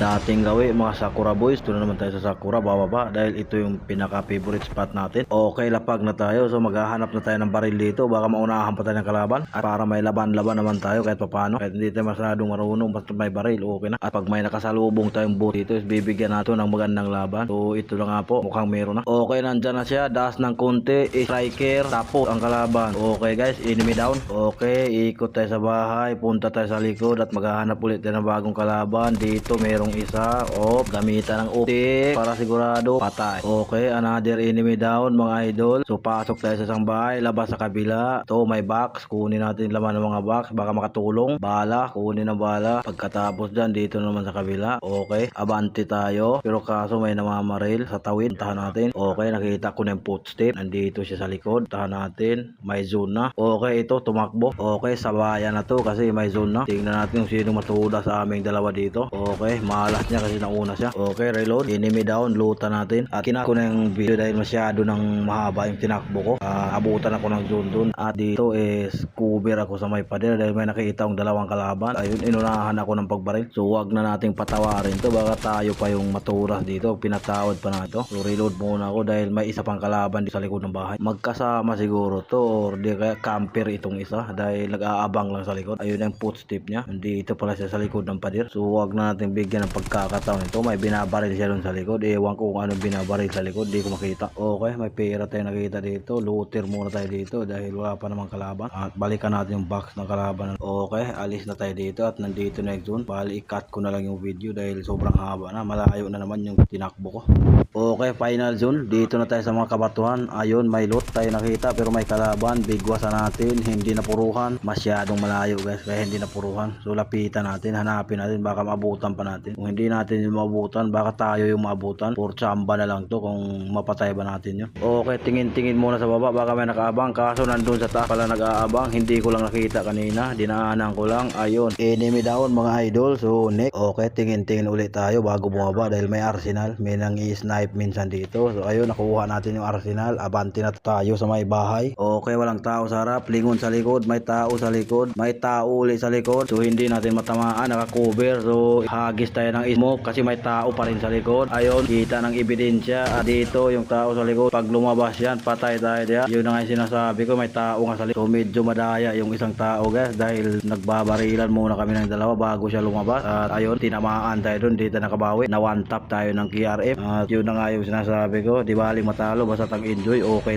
sa ating gawin mga Sakura boys. Ito na naman tayo sa Sakura bababa dahil ito yung pinaka favorite spot natin. Okay, lapag na tayo. So maghahanap na tayo ng baril dito. Baka maunahan pa tayo ng kalaban at para may laban-laban naman tayo kahit papano. Kahit hindi tayo masyadong marunong basta may baril, okay na. At pag may nakasalubong tayong boot dito, bibigyan natin ng magandang laban. So ito na nga po, mukhang meron na. Okay, nandyan na siya. Daas ng konti, striker, tapos ang kalaban. Okay guys, enemy down. Okay, ikot tayo sa bahay, punta tayo sa likod at maghahanap ulit tayo ng bagong kalaban. Dito merong isa. Gamitan ng optic para sigurado patay. Okay, another enemy down mga idol. So pasok tayo sa isang bahay, labas sa kabila. So may box, kunin natin laman ng mga box, baka makatulong. Bala, kunin ang bala. Pagkatapos dyan, dito naman sa kabila. Okay, abante tayo. Pero kaso may namamaril sa tawid. Tahan natin. Okay, nakita ko na yung footstep. Nandito siya sa likod. Tahan natin. May zone na. Okay, ito tumakbo. Okay, sabayan na to kasi may zone na. Tingnan natin kung sino matuda sa aming dalawa dito. Okay, malas niya kasi nauna siya. Okay, reload. Enemy down. Luta natin. At kinako na yung video dahil masyado ng mahaba yung tinakbo ko. Abutan ako ng zone dun. At dito is cover ako sa may pader dahil may nakita akong dalawang kalaban. Ayun, inunahan ako ng pagbaril. So wag na nating patawarin to. Baka tayo pa yung maturas dito. Pinatawad pa na ito. So reload muna ako dahil may isa pang kalaban dito sa likod ng bahay. Magkasama siguro to or di kaya camper itong isa dahil nag-aabang lang sa likod. Ayun ang footstep niya. Dito pala siya sa likod ng pader. So wag na natin bigyan ng pagkakataon ito. May binabaril siya dun sa likod. Ewan ko kung anong binabaril sa likod. Di ko makita. Okay, may pera tayo nakita dito. Looter muna tayo dito dahil wala pa namang kalaban. At balikan natin yung box ng kalaban. Okay, alis na tayo dito at nandito na yung zone. Bali, i-cut ko na lang yung video dahil sobrang haba na. Malayo na naman yung tinakbo ko. Okay, final zone. Dito na tayo sa mga kabatuhan. Ayun, may loot tayo nakita pero may kalaban. Bigwasan natin. Hindi napuruhan. Masyadong malayo guys. Kaya hindi napuruhan. So lapitan natin. Hanapin natin. Baka maabutan pa natin. Kung hindi natin yung maabutan, baka tayo yung maabutan. Or chamba na lang to kung mapatay ba natin yun. Okay, tingin-tingin muna sa baba. Baka may nakaabang. Kaso nandun sa taas pala nag-aabang. Hindi ko lang nakita kanina. Dinaanan ko lang. Ayun. Enemy down mga idol. So next. Okay, tingin-tingin ulit tayo bago bumaba dahil may arsenal. May nang i-snipe minsan dito. So ayun, nakuha natin yung arsenal. Abante na tayo sa may bahay. Okay, walang tao sa harap. Lingon sa likod. May tao sa likod. May tao ulit sa likod. So hindi natin matamaan. Naka-cover. So hagis tayo ng smoke kasi may tao pa rin sa likod. Ayun, kita ng ebidensya. At dito yung tao sa likod. Pag lumabas yan, patay tayo diyan. Yun na nga yung sinasabi ko. May tao nga sa likod. So medyo madaya yung isang tao guys dahil nagbabarilan muna kami ng dalawa bago siya lumabas. At ayun, tinamaan tayo dun. Dito nakabawi. Na one tap tayo ng KRF. At yun na nga yung sinasabi ko. Di bali matalo basta tag-enjoy. Okay.